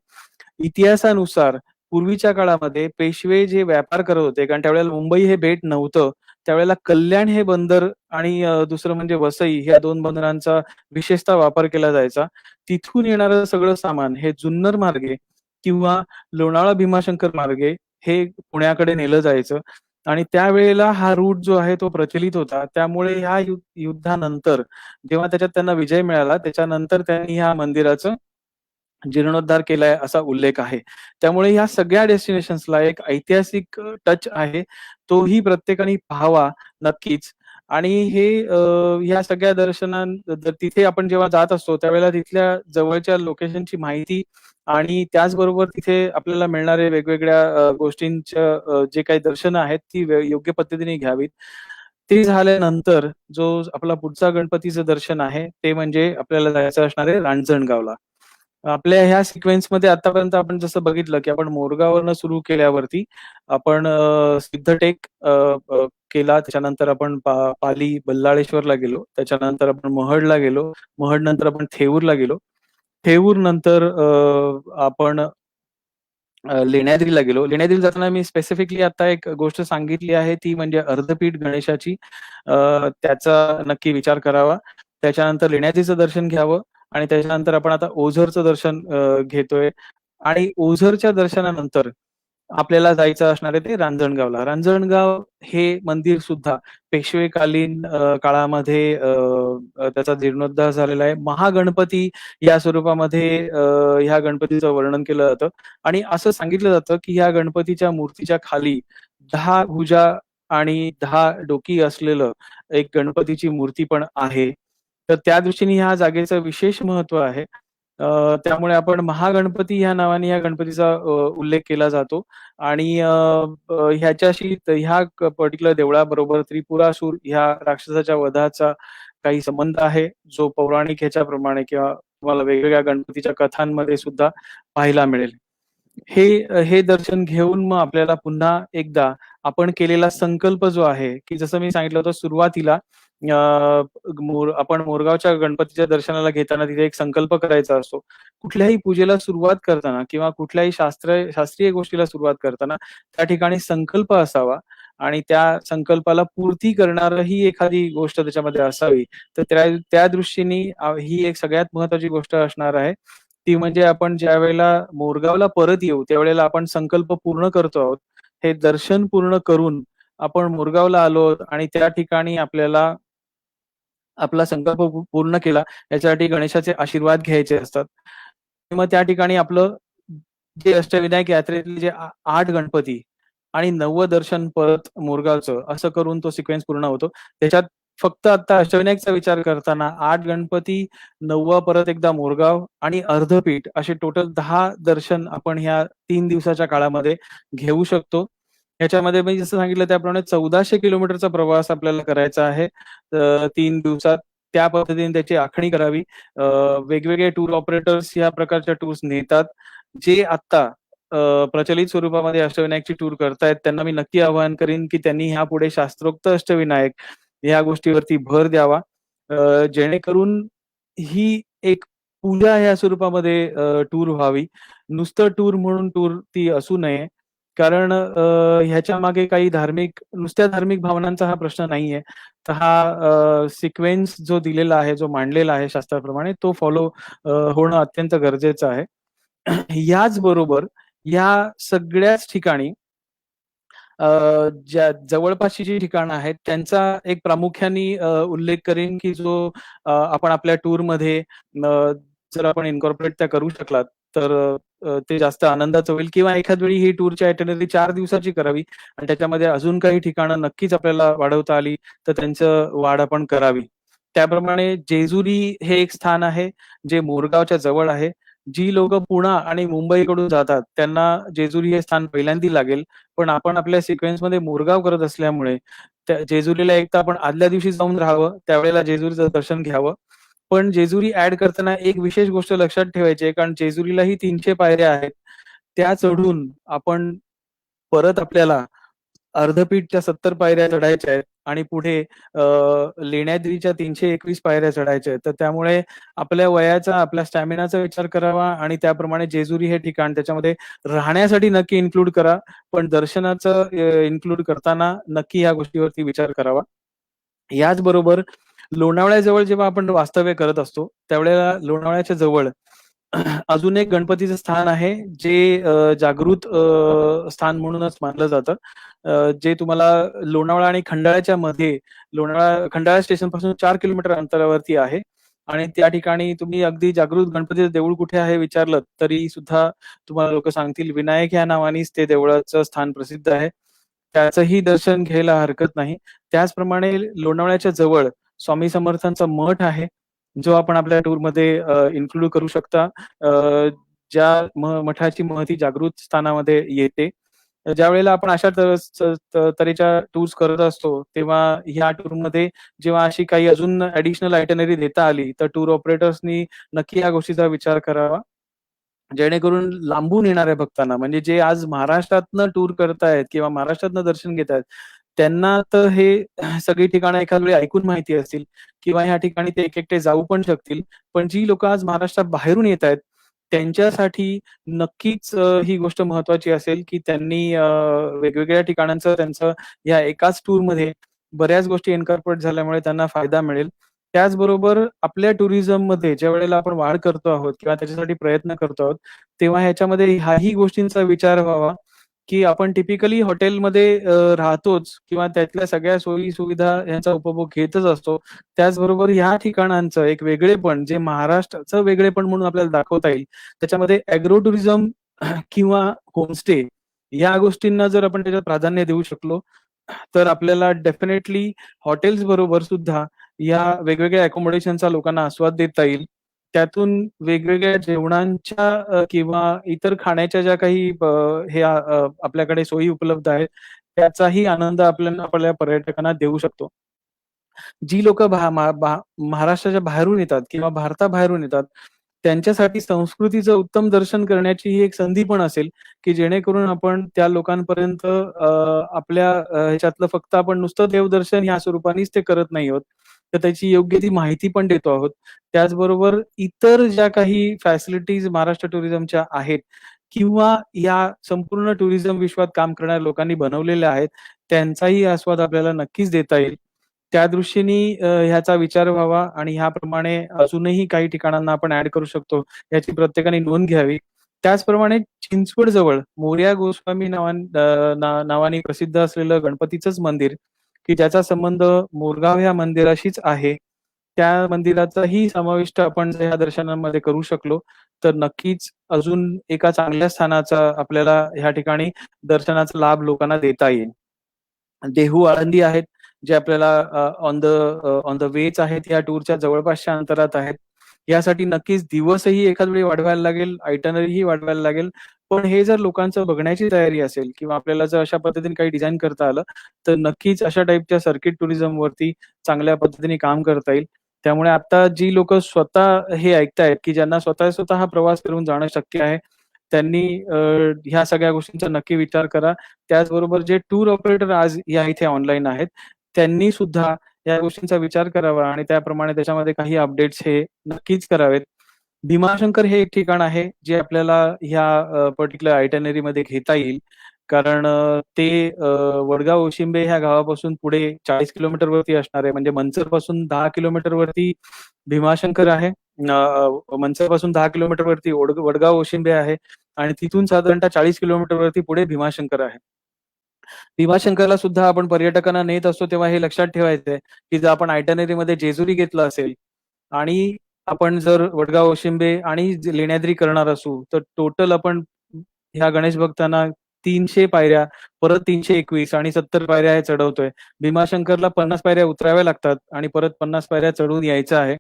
इतिहासानुसार पूर्वीच्या काळामध्ये पेशवे जे व्यापार करत होते, कारण त्यावेळेला मुंबई हे बेट नव्हतं. त्यावेळेला कल्याण हे बंदर आणि दुसरं म्हणजे वसई ह्या 2 बंदरांचा विशेषतः वापर केला जायचा. तिथून येणारं सगळं सामान हे जुन्नर मार्गे किंवा लोणावळा भीमाशंकर मार्गे हे पुण्याकडे नेलं जायचं आणि त्यावेळेला हा रूट जो आहे तो प्रचलित होता. त्यामुळे ह्या युद्धानंतर जेव्हा त्याच्यात त्यांना विजय मिळाला, त्याच्यानंतर त्यांनी ह्या मंदिराचं जीर्णोद्धार केलाय असा उल्लेख आहे. त्यामुळे ह्या सगळ्या डेस्टिनेशन्सला एक ऐतिहासिक टच आहे. तोही प्रत्येकाने पाहावा नक्कीच. आणि हे ह्या सगळ्या तिथे आपण जेव्हा जात असतो त्यावेळेला तिथल्या जवळच्या लोकेशनची माहिती आणि त्याचबरोबर तिथे आपल्याला मिळणारे वेगवेगळ्या गोष्टींच्या जे काही दर्शनं आहेत ती योग्य पद्धतीने घ्यावीत. ते झाल्यानंतर जो आपला पुढचा गणपतीचं दर्शन आहे ते म्हणजे आपल्याला जायचं असणार आहे रांजणगावला. आपल्या ह्या सिक्वेन्समध्ये आतापर्यंत आपण जसं बघितलं, की आपण मोरगाववरनं सुरू केल्यावरती आपण सिद्धटेक केला. त्याच्यानंतर आपण पाली बल्लाळेश्वरला गेलो. त्याच्यानंतर आपण महडला गेलो. महडनंतर आपण थेऊरला गेलो. थेऊरनंतर आपण लेण्याद्रीला गेलो. लेण्याद्रीला जाताना मी स्पेसिफिकली आता एक गोष्ट सांगितली आहे ती म्हणजे अर्धपीठ गणेशाची. त्याचा नक्की विचार करावा. त्याच्यानंतर लेण्याद्रीचं दर्शन घ्यावं आणि त्याच्यानंतर आपण आता ओझरचं दर्शन घेतोय आणि ओझरच्या दर्शनानंतर आपल्याला जायचं असणार आहे ते रांजणगावला. रांजणगाव हे मंदिर सुद्धा पेशवेकालीन काळामध्ये त्याचा जीर्णोद्धार झालेला आहे. महागणपती या स्वरूपामध्ये ह्या गणपतीचं वर्णन केलं जातं आणि असं सांगितलं जातं, की ह्या गणपतीच्या मूर्तीच्या खाली 10 भुजा आणि 10 डोकी असलेलं एक गणपतीची मूर्ती पण आहे. तर त्या दृष्टीने ह्या जागेचं विशेष महत्त्व आहे. त्यामुळे आपण महागणपती ह्या नावाने या गणपतीचा उल्लेख केला जातो आणि ह्याच्याशी ह्या पर्टिक्युलर देवळाबरोबर त्रिपुरासूर ह्या राक्षसाच्या वधाचा काही संबंध आहे, जो पौराणिक ह्याच्याप्रमाणे किंवा तुम्हाला वेगवेगळ्या गणपतीच्या कथांमध्ये सुद्धा पाहायला मिळेल. हे दर्शन घेऊन मग आपल्याला पुन्हा एकदा आपण केलेला संकल्प जो आहे, की जसं मी सांगितलं होतं सुरुवातीला आपण मोरगावच्या गणपतीच्या दर्शनाला घेताना तिथे एक संकल्प करायचा असतो. कुठल्याही पूजेला सुरुवात करताना किंवा कुठल्याही शास्त्रीय गोष्टीला सुरुवात करताना त्या ठिकाणी संकल्प असावा आणि त्या संकल्पाला पूर्ती करणारही एखादी गोष्ट त्याच्यामध्ये असावी. तर त्या दृष्टीने ही एक सगळ्यात महत्त्वाची गोष्ट असणार आहे. ती म्हणजे आपण ज्यावेळेला मोरगावला परत येऊ, त्यावेळेला आपण संकल्प पूर्ण करतो आहोत. हे दर्शन पूर्ण करून आपण मोरगावला आलो आहोत आणि त्या ठिकाणी आपल्याला आपला संकल्प पूर्ण केला याच्यासाठी गणेशाचे आशीर्वाद घ्यायचे असतात. मग त्या ठिकाणी आपलं जे अष्टविनायक यात्रेतले जे 8 गणपती आणि 9वं दर्शन परत मोरगावचं असं करून तो सिक्वेन्स पूर्ण होतो. त्याच्यात फक्त आता अष्टविनायकचा विचार करताना 8 गणपती, 9वा परत एकदा मोरगाव आणि अर्धपीठ असे टोटल 10 दर्शन आपण ह्या 3 दिवसाच्या काळामध्ये घेऊ शकतो. ह्याच्यामध्ये मी जसं सांगितलं त्याप्रमाणे 1400 किलोमीटरचा प्रवास आपल्याला करायचा आहे. 3 दिवसात त्या पद्धतीने त्याची आखणी करावी. वेगवेगळे टूर ऑपरेटर्स या प्रकारच्या टूर्स नेतात. जे आत्ता प्रचलित स्वरूपामध्ये अष्टविनायकची टूर करतायत त्यांना मी नक्की आवाहन करीन, की त्यांनी ह्यापुढे शास्त्रोक्त अष्टविनायक या गोष्टीवरती भर द्यावा. जेणेकरून ही एक पूजा या स्वरूपामध्ये टूर व्हावी. नुसतं टूर म्हणून टूर ती असू नये. कारण ह्याच्या मागे काही नुसत्या धार्मिक भावनांचा हा प्रश्न नाहीये. तर हा सिक्वेन्स जो दिलेला आहे, जो मांडलेला आहे शास्त्राप्रमाणे तो फॉलो होणं अत्यंत गरजेचं आहे. याचबरोबर या सगळ्याच ठिकाणी ज्या जवळपासची जी ठिकाणं आहेत त्यांचा एक प्रामुख्याने उल्लेख करेन, की जो आपण आपल्या टूरमध्ये जर आपण इन्कॉर्पोरेट त्या करू शकलात, तर ते जास्त आनंदाचं होईल किंवा एखाद वेळी ही टूरची आयटिनरी 4 दिवसाची करावी आणि त्याच्यामध्ये अजून काही ठिकाणं नक्कीच आपल्याला वाढवता आली, तर त्यांचं वाढ आपण करावी. त्याप्रमाणे जेजुरी हे एक स्थान आहे, जे मोरगावच्या जवळ आहे. जी लोकं पुणा आणि मुंबईकडून जातात, त्यांना जेजुरी हे स्थान पहिल्यांदी लागेल. पण आपण आपल्या सिक्वेन्समध्ये मोरगाव करत असल्यामुळे त्या जेजुरीला एक तर आपण आदल्या दिवशी जाऊन राहावं, त्यावेळेला जेजुरीचं दर्शन घ्यावं. पण जेजुरी ॲड करताना एक विशेष गोष्ट लक्षात ठेवायची आहे, कारण जेजुरीलाही 300 पायऱ्या आहेत. त्या चढून आपण परत आपल्याला अर्धपीठच्या 70 पायऱ्या चढायच्या आहेत आणि पुढे लेण्याद्रीच्या 321 पायऱ्या चढायच्या आहेत. तर त्यामुळे आपल्या वयाचा, आपल्या स्टॅमिनाचा विचार करावा आणि त्याप्रमाणे जेजुरी हे ठिकाण त्याच्यामध्ये राहण्यासाठी नक्की इन्क्लूड करा. पण दर्शनाचं इन्क्लूड करताना नक्की या गोष्टीवरती विचार करावा. याचबरोबर लोणावळ्याजवळ जेव्हा आपण वास्तव्य करत असतो, त्यावेळेला लोणावळ्याच्या जवळ अजून एक गणपतीचं स्थान आहे, जे जागृत स्थान म्हणूनच मानलं जातं. जे तुम्हाला लोणावळा आणि खंडाळ्याच्या मध्ये खंडाळा स्टेशनपासून 4 किलोमीटर अंतरावरती आहे आणि त्या ठिकाणी तुम्ही अगदी जागृत गणपतीचं देऊळ कुठे आहे विचारलं, तरी सुद्धा तुम्हाला लोकं सांगतील विनायक या नावानेच ते देवळाचं स्थान प्रसिद्ध आहे. त्याचंही दर्शन घ्यायला हरकत नाही. त्याचप्रमाणे लोणावळ्याच्या जवळ स्वामी समर्थांचा मठ आहे, जो आपण आपल्या टूरमध्ये इन्क्लूड करू शकता. ज्या मठाची महती जागृत स्थानामध्ये येते. ज्यावेळेला आपण अशा तऱ्हेच्या टूर्स करत असतो, तेव्हा ह्या टूरमध्ये जेव्हा अशी काही अजून ॲडिशनल आयटिनरी देता आली, तर टूर ऑपरेटर्सनी नक्की या गोष्टीचा विचार करावा. जेणेकरून लांबून येणाऱ्या भक्तांना म्हणजे जे आज महाराष्ट्रातनं टूर करतायत किंवा महाराष्ट्रातनं दर्शन घेतायत, त्यांना तर हे सगळी ठिकाणं एखाद वेळी ऐकून माहिती असतील किंवा ह्या ठिकाणी ते एकटे जाऊ पण शकतील. पण जी लोकं आज महाराष्ट्रात बाहेरून येतायत, त्यांच्यासाठी नक्कीच ही गोष्ट महत्त्वाची असेल, की त्यांनी वेगवेगळ्या ठिकाणांचं त्यांचं या एकाच टूरमध्ये बऱ्याच गोष्टी इन्कॉर्पोरेट झाल्यामुळे त्यांना फायदा मिळेल. त्याचबरोबर आपल्या टुरिझममध्ये ज्यावेळेला आपण वाढ करतो आहोत किंवा त्याच्यासाठी प्रयत्न करतो आहोत, तेव्हा ह्याच्यामध्ये ह्याही गोष्टींचा विचार व्हावा, की आपण टिपिकली हॉटेलमध्ये राहतोच किंवा त्यातल्या सगळ्या सोयी-सुविधा यांचा उपभोग घेतच असतो. त्याचबरोबर ह्या ठिकाणांचं एक वेगळेपण जे महाराष्ट्राचं वेगळेपण म्हणून आपल्याला दाखवता येईल, त्याच्यामध्ये ॲग्रो टुरिझम किंवा होमस्टे या गोष्टींना जर आपण त्याच्यात प्राधान्य देऊ शकलो, तर आपल्याला डेफिनेटली हॉटेल्स बरोबर सुद्धा या वेगवेगळ्या अकोमोडेशनचा लोकांना आस्वाद देता येईल. त्यातून वेगवेगळ्या जेवणांच्या किंवा इतर खाण्याच्या ज्या काही आपल्याकडे सोयी उपलब्ध आहेत, त्याचाही आनंद आपल्या पर्यटकांना देऊ शकतो. जी लोकं महाराष्ट्राच्या बाहेरून येतात किंवा भारताबाहेरून येतात, त्यांच्यासाठी संस्कृतीचं उत्तम दर्शन करण्याची ही एक संधी पण असेल, की जेणेकरून आपण त्या लोकांपर्यंत आपल्या ह्याच्यातलं फक्त आपण नुसतं देवदर्शन ह्या स्वरूपानेच ते करत नाही आहोत. तर त्याची योग्य ती माहिती पण देतो आहोत. त्याचबरोबर इतर ज्या काही फॅसिलिटीज महाराष्ट्र टुरिझमच्या आहेत किंवा या संपूर्ण टुरिझम विश्वात काम करणाऱ्या लोकांनी बनवलेल्या आहेत, त्यांचाही आस्वाद आपल्याला नक्कीच देता येईल. त्या दृष्टीने ह्याचा विचार व्हावा आणि ह्याप्रमाणे अजूनही काही ठिकाणांना आपण ॲड करू शकतो, याची प्रत्येकाने नोंद घ्यावी. त्याचप्रमाणे चिंचवडजवळ मोरया गोस्वामी नावाने प्रसिद्ध असलेलं गणपतीचंच मंदिर, की ज्याचा संबंध मोरगाव ह्या मंदिराशीच आहे. त्या मंदिराचाही समाविष्ट आपण जर ह्या दर्शनांमध्ये करू शकलो, तर नक्कीच अजून एका चांगल्या स्थानाचा आपल्याला ह्या ठिकाणी दर्शनाचा लाभ लोकांना देता येईल. देहू, आळंदी आहेत, जे आपल्याला ऑन द वेच आहेत, या टूरच्या जवळपासच्या अंतरात आहेत. यासाठी नक्कीच दिवसही एखाद वेळी वाढवायला लागेल, आयटनरीही वाढवायला लागेल. पण हे जर लोकांचं बघण्याची तयारी असेल किंवा आपल्याला जर अशा पद्धतीने काही डिझाइन करता आलं, तर नक्कीच अशा टाइपच्या सर्किट टुरिझमवरती चांगल्या पद्धतीने काम करता येईल. त्यामुळे आता जी लोकं स्वतः हे ऐकतायत, की ज्यांना स्वतः हा प्रवास करून जाणं शक्य आहे, त्यांनी ह्या सगळ्या गोष्टींचा नक्की विचार करा. त्याचबरोबर जे टूर ऑपरेटर आज या इथे ऑनलाईन आहेत, त्यांनी सुद्धा या गोष्टींचा विचार करावा आणि त्याप्रमाणे त्याच्यामध्ये काही अपडेट्स हे नक्कीच करावेत. भीमाशंकर हे एक ठिकाण आहे, जे आपल्याला ह्या पर्टिक्युलर आयटिनरीमध्ये घेता येईल. कारण ते वडगाव ओशिंबे ह्या गावापासून पुढे 40 किलोमीटर वरती असणार आहे. म्हणजे मंचरपासून 10 किलोमीटर वरती भीमाशंकर आहे. मंचरपासून 10 किलोमीटर वरती वडगाव ओशिंबे आहे आणि तिथून साधारणतः 40 किलोमीटर वरती पुढे भीमाशंकर आहे. भीमाशंकरला सुद्धा आपण पर्यटकांना नेत असतो तेव्हा हे लक्षात ठेवायचंय, की जर आपण आयटिनरीमध्ये जेजुरी घेतलं असेल आणि आपण जर वडगाव ओशिंबे आणि लेण्याद्री करणार असू, तर टोटल आपण ह्या गणेश भक्तांना 300 पायऱ्या, परत 321 आणि 70 पायऱ्या हे चढवतोय. भीमाशंकरला 50 पायऱ्या उतराव्या लागतात आणि परत 50 पायऱ्या चढून यायचं आहे.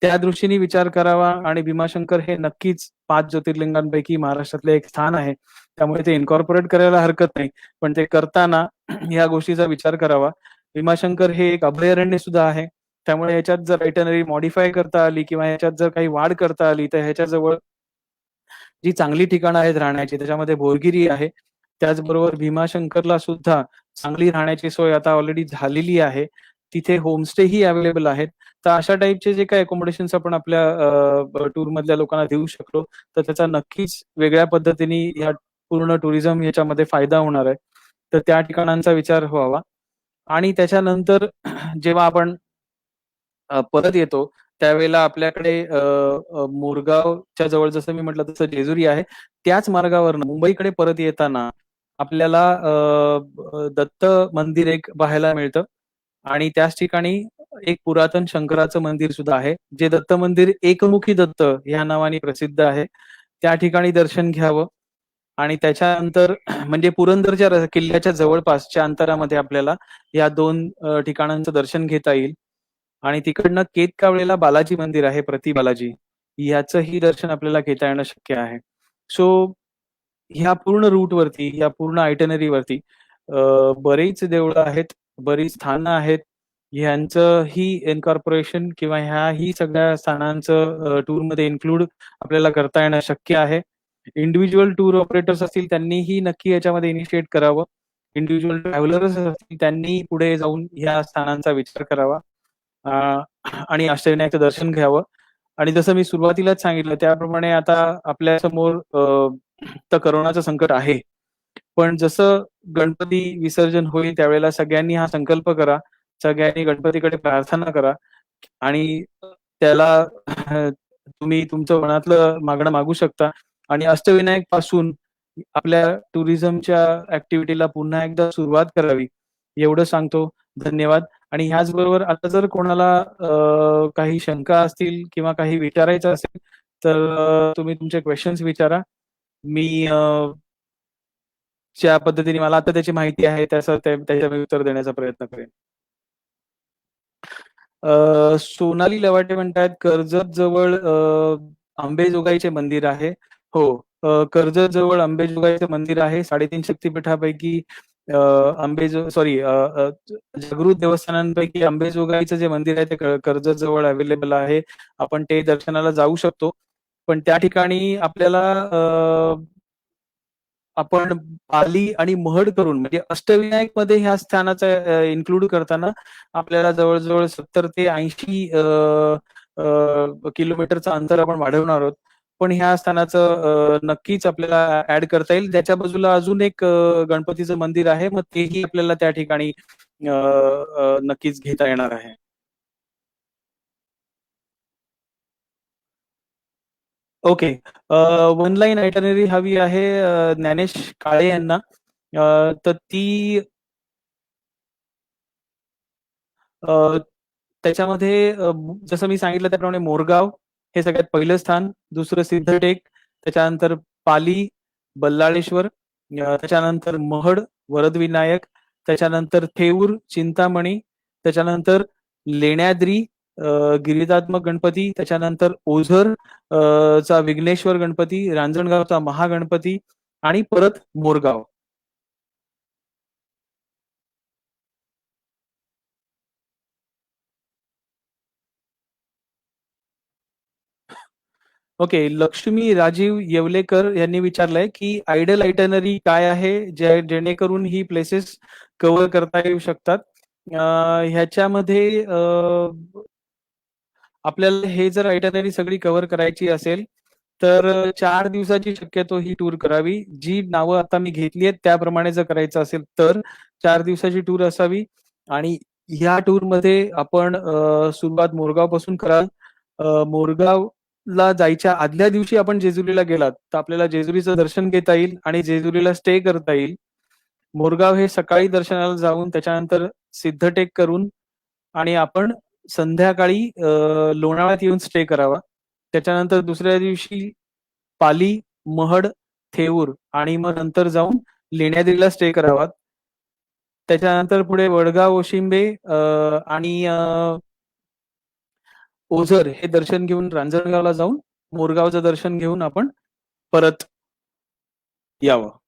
त्या दृष्टीने विचार करावा आणि भीमाशंकर हे नक्कीच 5 ज्योतिर्लिंगांपैकी महाराष्ट्रातलं एक स्थान आहे. त्यामुळे ते इन्कॉर्पोरेट करायला हरकत नाही. पण ते करताना ह्या गोष्टीचा विचार करावा. भीमाशंकर हे एक अभयारण्य सुद्धा आहे. त्यामुळे ह्याच्यात जर आयटिनरी मॉडिफाय करता आली किंवा ह्याच्यात जर काही वाढ करता आली, तर ह्याच्याजवळ जी चांगली ठिकाणं आहेत राहण्याची, त्याच्यामध्ये बोरगिरी आहे. त्याचबरोबर भीमाशंकरला सुद्धा चांगली राहण्याची सोय आता ऑलरेडी झालेली आहे. तिथे होमस्टेही अवेलेबल आहेत. तर अशा टाइपचे जे काही अकोमोडेशन्स आपण आपल्या टूरमधल्या लोकांना देऊ शकलो, तर त्याचा नक्कीच वेगळ्या पद्धतीने या पूर्ण टुरिझम ह्याच्यामध्ये फायदा होणार आहे. तर त्या ठिकाणांचा विचार व्हावा आणि त्याच्यानंतर जेव्हा आपण परत येतो, त्यावेळेला आपल्याकडे मोरगावच्या जवळ जसं मी म्हटलं तसं जेजुरी आहे. त्याच मार्गावरनं मुंबईकडे परत येताना आपल्याला दत्त मंदिर एक पाहायला मिळतं आणि त्याच ठिकाणी एक पुरातन शंकराचं मंदिर सुद्धा आहे. जे दत्त मंदिर एकमुखी दत्त या नावाने प्रसिद्ध आहे. त्या ठिकाणी दर्शन घ्यावं आणि त्याच्यानंतर म्हणजे पुरंदरच्या किल्ल्याच्या जवळपासच्या अंतरामध्ये आपल्याला या 2 ठिकाणांचं दर्शन घेता येईल. आणि तिकडनं केतकावळेला बालाजी मंदिर आहे, प्रति बालाजी. याचंही दर्शन आपल्याला घेता येणं शक्य आहे. सो ह्या पूर्ण रूटवरती, या पूर्ण आयटिनरीवरती बरीच देवळं आहेत, बरीच स्थानं आहेत. ह्यांचं ही इन्कॉर्पोरेशन किंवा ह्याही सगळ्या स्थानांचं टूरमध्ये इन्क्लूड आपल्याला करता येणं शक्य आहे. इंडिव्हिज्युअल टूर ऑपरेटर्स असतील त्यांनीही नक्की याच्यामध्ये इनिशिएट करावं. इंडिव्हिज्युअल ट्रॅव्हलर्स असतील त्यांनी पुढे जाऊन ह्या स्थानांचा विचार करावा. अ, आणि अष्टविनायकचं दर्शन घ्यावं आणि जसं मी सुरुवातीलाच सांगितलं त्याप्रमाणे आता आपल्यासमोर तर कोरोनाचं संकट आहे. पण जसं गणपती विसर्जन होईल त्यावेळेला सगळ्यांनी हा संकल्प करा. सगळ्यांनी गणपतीकडे प्रार्थना करा, आणि त्याला तुम्ही तुमचं मनातलं मागणं मागू शकता आणि अष्टविनायक पासून आपल्या टुरिझमच्या ॲक्टिव्हिटीला पुन्हा एकदा सुरुवात करावी, एवढं सांगतो. धन्यवाद. आणि ह्याचबरोबर आता जर कोणाला काही शंका असतील किंवा काही विचारायचं असेल, तर तुम्ही तुमचे क्वेशन्स विचारा. मी ज्या पद्धतीने मला आता त्याची माहिती आहे त्याच्या मी उत्तर देण्याचा प्रयत्न करेन. सोनाली लवाटे म्हणतायत कर्जत जवळ अंबेजोगाईचे मंदिर आहे. हो. कर्जत जवळ अंबेजोगाईचं मंदिर आहे. 3.5 शक्तिपीठापैकी अ, सॉरी जागृत देवस्थानांपैकी अंबेजोगाईचं जे मंदिर आहे ते कर्जत जवळ अवेलेबल आहे. आपण ते दर्शनाला जाऊ शकतो. पण त्या ठिकाणी आपल्याला आपण पाली आणि महड करून म्हणजे अष्टविनायकमध्ये ह्या स्थानाचा इन्क्लूड करताना आपल्याला जवळ-जवळ 70 ते 80 किलोमीटरचं अंतर आपण वाढवणार आहोत. पण ह्या स्थानाचं नक्कीच आपल्याला ॲड करता येईल. त्याच्या बाजूला अजून एक गणपतीचं मंदिर आहे. मग तेही आपल्याला त्या ठिकाणी नक्कीच घेता येणार आहे. ओके. वन लाईन आयटिनरी हवी आहे ज्ञानेश काळे यांना. तर ती अ, त्याच्यामध्ये जसं मी सांगितलं त्याप्रमाणे मोरगाव हे सगळ्यात पहिलं स्थान, दुसरं सिद्धटेक, त्याच्यानंतर पाली, बल्लाळेश्वर, त्याच्यानंतर महड, वरदविनायक, त्याच्यानंतर थेऊर, चिंतामणी, त्याच्यानंतर लेण्याद्री, गिरिजात्मक गणपती, त्याच्यानंतर ओझर चा विघ्नेश्वर गणपती, रांजणगावचा महागणपती आणि परत मोरगाव. ओके. लक्ष्मी राजीव येवलेकर यांनी विचारलंय, की आयडियल आयटिनरी काय आहे, जेणेकरून ही प्लेसेस कव्हर करता येऊ शकतात? ह्याच्यामध्ये आपल्याला हे जर आयटिनरी सगळी कव्हर करायची असेल, तर 4 दिवसाची शक्यतो ही टूर करावी. जी नावं आता मी घेतली आहेत त्याप्रमाणे जर करायचं असेल तर 4 दिवसाची टूर असावी आणि ह्या टूरमध्ये आपण सुरुवात मोरगावपासून कराल. मोरगावला जायच्या आदल्या दिवशी आपण जेजुरीला गेलात, तर आपल्याला जेजुरीचं दर्शन घेता येईल आणि जेजुरीला स्टे करता येईल. मोरगाव हे सकाळी दर्शनाला जाऊन त्याच्यानंतर सिद्धटेक करून आणि आपण संध्याकाळी लोणावळ्यात येऊन स्टे करावा. त्याच्यानंतर दुसऱ्या दिवशी पाली, महड, थेऊर आणि मग नंतर जाऊन लेण्याद्रीला स्टे करावा. त्याच्यानंतर पुढे वडगाव, ओशिंबे आणि ओझर हे दर्शन घेऊन रांजणगावला जाऊन मोरगावचं दर्शन घेऊन आपण परत यावं.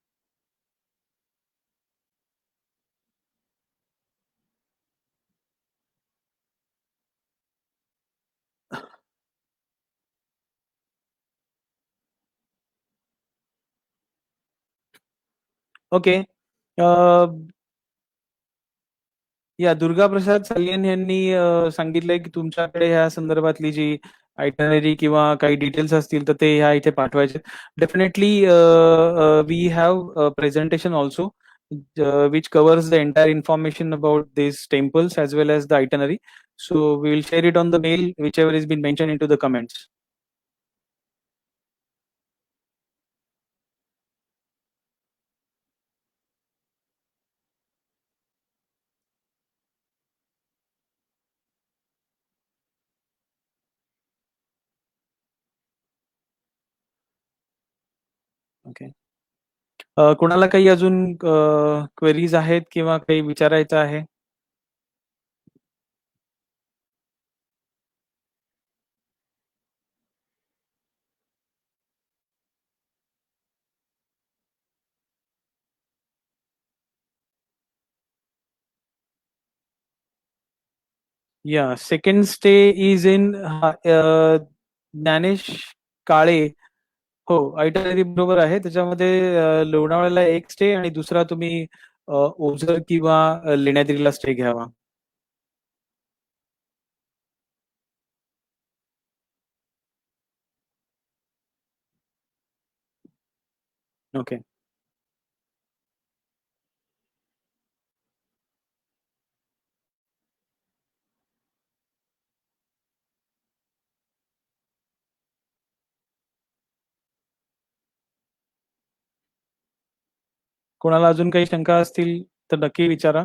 ओके. अ, या दुर्गाप्रसाद सालियन यांनी सांगितलंय की तुमच्याकडे ह्या संदर्भातली जी आयटिनरी किंवा काही डिटेल्स असतील तर ते ह्या इथे पाठवायचे. Definitely we have a presentation also which covers the entire information about these temples as well as the itinerary. So we will share it on the mail, whichever has been mentioned into the comments. Okay. कोणाला काही अजून queries आहेत किंवा काही विचारायचं आहे? Yeah, second stay is in Gyanesh काळे. हो, itinerary बरोबर आहे. त्याच्यामध्ये लोणावळ्याला एक स्टे आणि दुसरा तुम्ही ओझर किंवा लेण्याद्रीला स्टे घ्यावा. ओके. कोणाला अजून काही शंका असतील तर नक्की विचारा.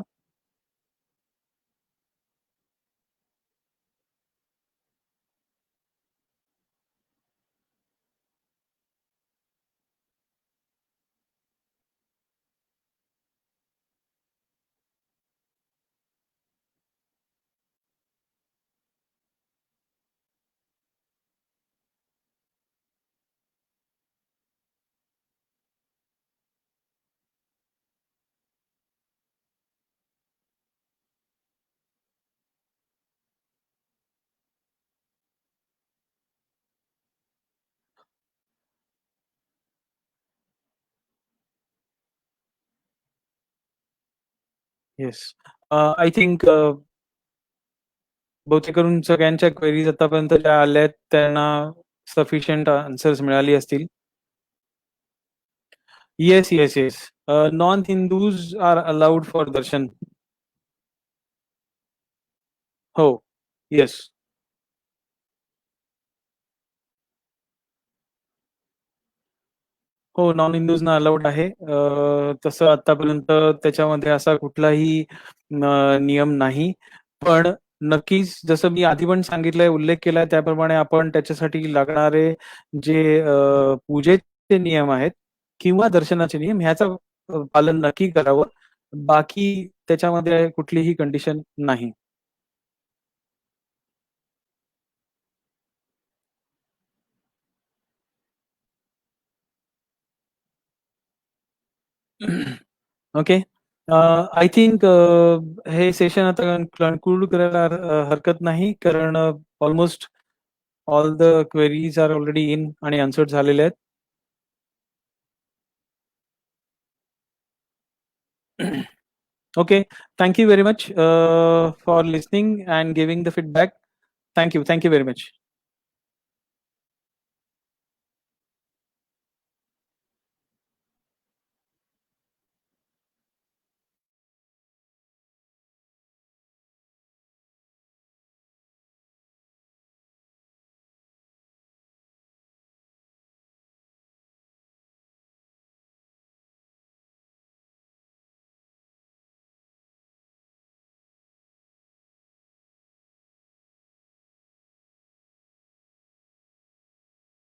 येस. आय थिंक बहुतेक करून सगळ्यांच्या क्वेरीज आतापर्यंत ज्या आल्या आहेत त्यांना सफिशियंट आन्सर्स मिळाली असतील. Yes, yes, yes. Non Hindus are allowed for darshan. हो. येस. हो, नॉन-हिंदूजना अलाउड आहे. तसं आत्तापर्यंत त्याच्यामध्ये असा कुठलाही नियम नाही. पण नक्कीच जसं मी आधी पण सांगितलंय, उल्लेख केलाय त्याप्रमाणे आपण त्याच्यासाठी लागणारे जे पूजेचे नियम आहेत किंवा दर्शनाचे नियम ह्याचं पालन नक्की करावं. बाकी त्याच्यामध्ये कुठलीही कंडिशन नाही. ओके. आय थिंक हे सेशन आता कन्क्लूड करायला हरकत नाही. कारण almost all the queries are already in आणि आन्सर्ड झालेले आहेत. Okay. Thank you very much for listening and giving the feedback. Thank you. Thank you very much.